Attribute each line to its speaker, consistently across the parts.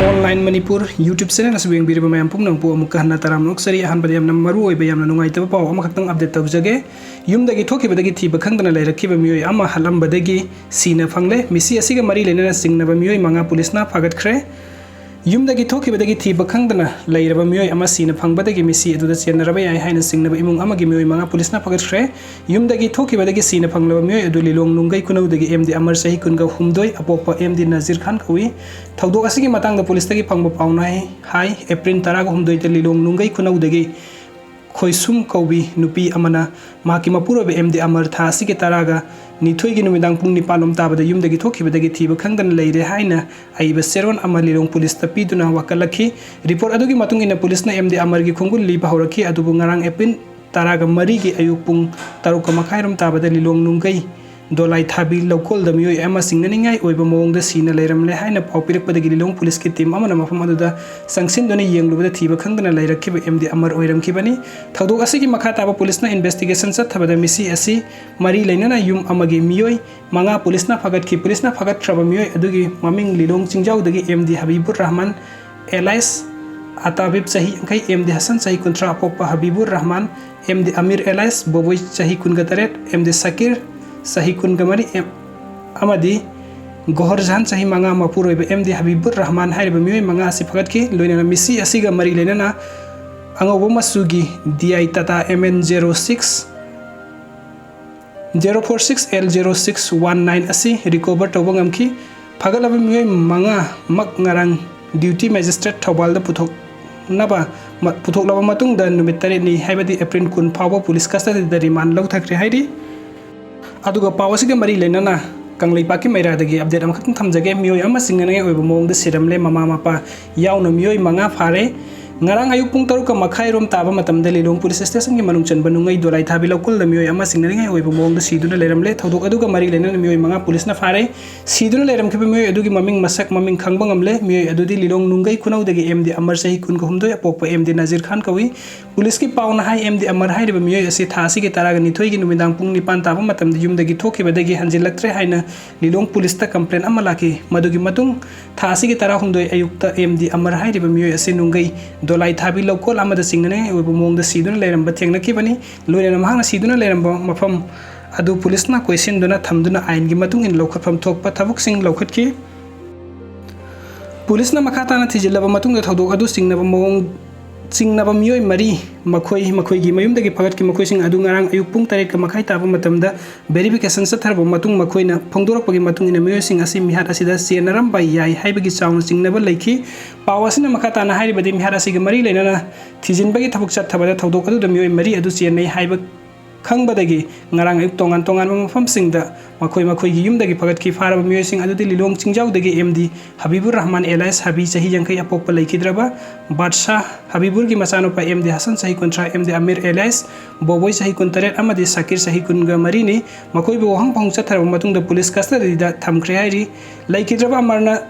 Speaker 1: Online MANIPUR YouTube channel as being beautiful mayam pung nang po amuk kahna taram nok sari ahan badiyam nam maru oiba yam na nungai taba paw amakhtang update tabjage yumdagi thokhibadgi thiba khangdna leirakhiba Meeoi ama halambadagi Sina fangle misi asiga mari lenana chingnaningai Meeoi manga police na phagatkhre yumdagi thokhibadgi thiba khangdna leiraba Meeoi ama Sina fangbadagi misi aduda chennaba yai haina chingnaba imung amagi Meeoi manga police na phagatkhre yumdagi thokhibadagi Sina fanglaba Meeoi adu Lilongda kunaudagi MD Amar sahi kunga humdoi apopa MD Nazir Khan kawi thawdok asigi matangda police tagi phangba pawnai hai April 10 humdoi te Lilongda kunaudagi khoisum kaubi nupi amana maki mapurobe MD Amar tha asigi taraga nithoi gi numidang pung nipalom tabada yumdagi thokhibadagi thiba khangdna leire haina aiba seron ama Lilong police ta piduna wakalakhi report adugi matung ina police na MD Amar gi khongul li bahoraki adubu ngarang April 10 mari gi ayuk pung taruka makhairam tabada Lilongda dolai thabi local da Meeoi ama chingnaningai oiba maongda Sina leiramle haina paupirakpadagi Lilong police ki team amana mafam aduda sangsin doni yenglubada thiba khangdna leirakhiba MD Amar oiramkhibani thawdok asigi makha taba police na investigation chathabada misi asi mari leinana yum amagi Meeoi manga police na phagatkhaba Meeoi adugi maming Lilong chingjawdagi MD Habibur Rahman Elias Atabib sahi angkai MD Hasan sahi kontra apopa Habibur Rahman MD Amir Elias Boboi sahi kungataret MD Sakir sahi kun gamari amadi gohorjan sahi manga mapuroi MD Habibur Rahman haiba Meeoi manga asi phagatki loinana misi asiga mari lenana angobo masugi DI Tata MN06 046L0619 asi recover tawbangamki phagalaba Meeoi manga mak ngarang duty magistrate thawbalda puthok laba matung da numit tare ni haibadi April kun phawa police custody da remand lau thakre hairi aduga pawasiga mari lenana kanglei paki mairadagi update amakhatang thamjage Meeoi ama chingnaningai oiba maongda siramle mama mapa yaona Meeoi manga phare ngarang ayuk pung taruka makhai rom taba matamda Lilong police station gi manung chanba nungai dolai thabi local da Meeoi ama chingnaningai oiba maongda siduna leiramle thawdok aduga mari lenana Meeoi manga police na phare siduna leiramkhiba Meeoi adugi maming masak maming khangbangamle Meeoi adudi Lilong nungai kunaudagi MD Amar sahi kunga humdoi apopa MD Nazir Khan kawi police ki pauna hai MD Amar haiba Meeoi asi thasi gi taraga nithoi gi numidang pung nipan taba matamda yumdagi thokhibadagi hanjilaktre haina Lilong police ta complaint ama laki madugi matung thasi gi tara humdoi ayukta MD Amar haiba Meeoi asi nungai dolai thabi local amada chingnaningai oiba maongda siduna leiramba thengnakhibani loinana mahangna siduna leiramba mafam adu police na question duna thamduna ain gi matung in lokhatpham thokpa thabuk sing lokhatki police na makhata na thijilaba matung da thawdok adu chingnaba Meeoi mari makhoi gi mayumdagi phagatki makhoi sing adu ngarang ayuk pung 8 ka makhai taba matamda verification satharba matung makhoina phongdorakpagi matung ina Meeoi sing asi mihat asida chenaram bai yai haibagi chauna chingnaba leikhi pawasina makhata na hairibadi mihat asiga mari leinana thijinbagi thabuk chathabada thawdok adu da Meeoi mari adu chenai haiba khangbadagi ngarang ayuk tongan mafam singda makhoi gi yumdagi phagatki faraba Meeoi sing adu Lilong chingjawdagi MD Habibur Rahman Elias Habi sahi jangkai apopa leikidraba Badshah Habibur gi masanopa MD Hasan sahi kontra MD Amir Elias Boboi sahi kontaret amadi Sakir sahi kunga marini makhoi bi wahang phang chatharaba matungda police custody da thamkhre hairi leikidraba amarna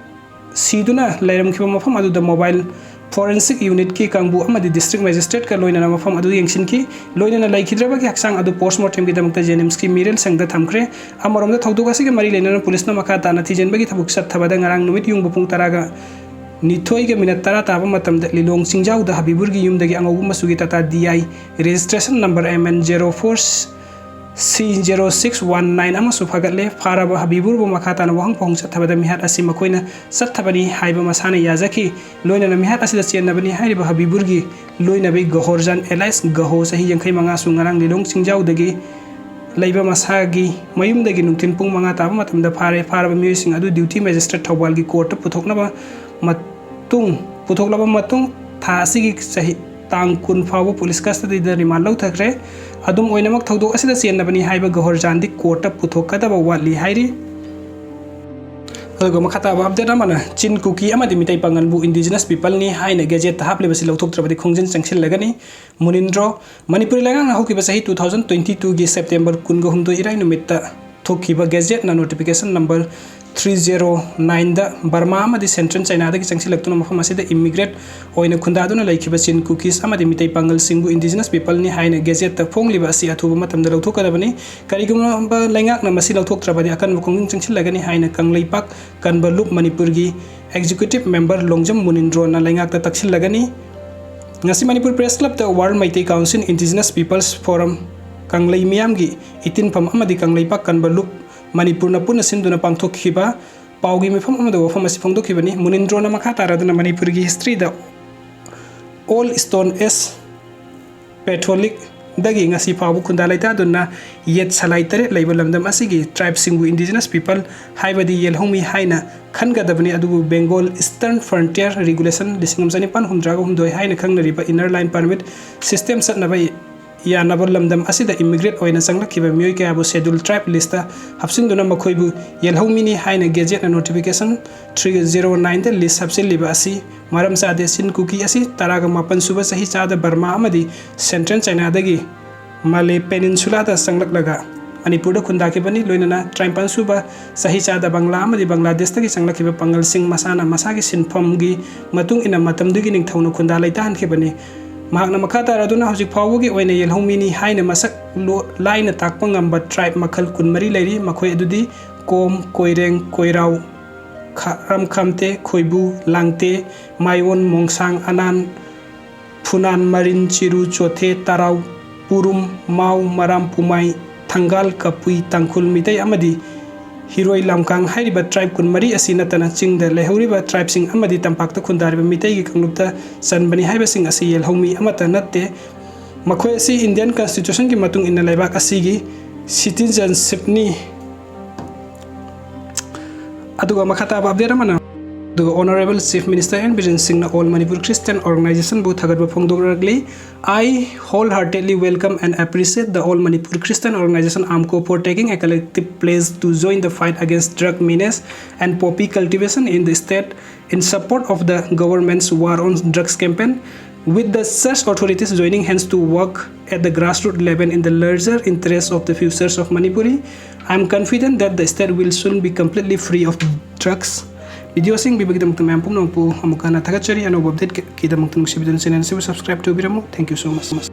Speaker 1: siduna leiramkhiba mafam adu da mobile forensic unit ki kangbu amadi district magistrate ka loinana mafam adu yengsin ki loinana laikhidraba ki haksang adu postmortem gi damta jenims ki mirel sangda thamkhre amoromda thawdok asigi mari leinana police na makha tana thijenbagi thabuk sat thabada ngarang numit yung bupung taraga nithoi ga minute tara taba matamda Lilong chingjawda Habibur gi yumdagi angobu masugi tata DI registration number MN04 C0619 ama sufagatle faraba Habibur bo makhata na wahang phong chathabada mihat asi makoina chathabani haiba masana yazaki loinana mihat asi da chenabani haiba Habibur gi loinabe gohorjan Elias gaho sahi jangkai manga sungarang Lilong chingjawdagi leiba masagi mayumdagi nungtin pung manga taba matamda faraba Meeoi sing adu duty magistrate thawbal gi court puthoknaba matung thasigi sahi tang kun fawo police custody da remand lau thakre adum oinamak thawdok asida chenabani haiba gohorjandi court puthokadaba wali hairi aduga makhata update amana chin kuki amadi mitai panganbu indigenous people ni haina gadget ta haple basi lauthoktrabadi khongjin changsil lagani munindro manipuri langang na hokiba sahi 2022 gi september 19 irai numitta thokhiba gadget na notification number 309 da Burma amadi Central China da changsilaktuna mafam asida immigrant oina khundaduna laikhiba chin cookies amadi mitai pangal singbu indigenous people ni haina gazette ta phongliba asi athuba matamda lauthokadabani karigumba laingak na masi lauthoktrabadi akan bukong changsilagani haina kanglaipak kanba loop Manipur gi executive member Longjam Munindro na laingak ta taksilagani ngasi Manipur Press Club ta World Maitai Council Indigenous Peoples Forum kanglai miyam gi itin pham amadi kanglaipak kanba loop Manipur na puna sinduna pangthokhiba paugi mifam amada wafam asi phongdokhibani Munindro na makha taraduna Manipur gi history da all stone age Catholic dagi ngasi phabu khunda laita dunna yet salai tare leiba lamdam asigi tribe singbu indigenous people haibadi yelhomi haina khangadabani adu Bengal Eastern Frontier Regulation 1963 haina khangnariba inner line permit system satnabai yanabor lamdam asida immigrant oina sanglakhiba mioi kayabu schedule tribe list hapsinduna makhoibu yelhomini haina gazette notification 309 da list hapsiliba asi maram sade sin cookie asi taraga mapan suba sahi chada Burma amadi Central China dagi Malay Peninsula da sanglaklaga Manipur da khundakibani loinana tribe suba sahi chada Bangla amadi Bangladesh dagi sanglakhiba pangal sing masana masagi sinpham gi matung ina matam dugi ning thawna khunda laitan khibani mahakna makhata raduna hojik phawgi oina yelhomini haina masak laina takpa ngamba tribe makhal kunmari lairi makhoi adudi kom koireng koirau ramkhamte khoibu langte maiwon mongsang anan phunan marin chiru chothe tarau purum mau maram pumai thangal kapui tangkhul mitai amadi Hiroi lamkang hairiba tribe kunmari asina tana chingda lehuriba tribe sing amadi tampakta khundariba mitai gi kanglupta sanbani haiba sing asi yelhomi amata natte makhoi asi Indian Constitution gi matung inna laibak asigi citizenship ni aduga makhata babdera mana the Honorable Chief Minister and Biren Singh all Manipur Christian Organization both hagarba phongdogragli I wholeheartedly welcome and appreciate the all Manipur Christian Organization AMCO for taking a collective pledge to join the fight against drug menace and poppy cultivation in the state in support of the government's war on drugs campaign with the such authorities joining hands to work at the grassroots level in the larger interest of the futures of Manipuri. I am confident that the state will soon be completely free of drugs. Video sing bibagi damang tamayang pum nang po amukana tagachari ano update kita mang tanong si bidan sinan subscribe to biramu. Thank you so much.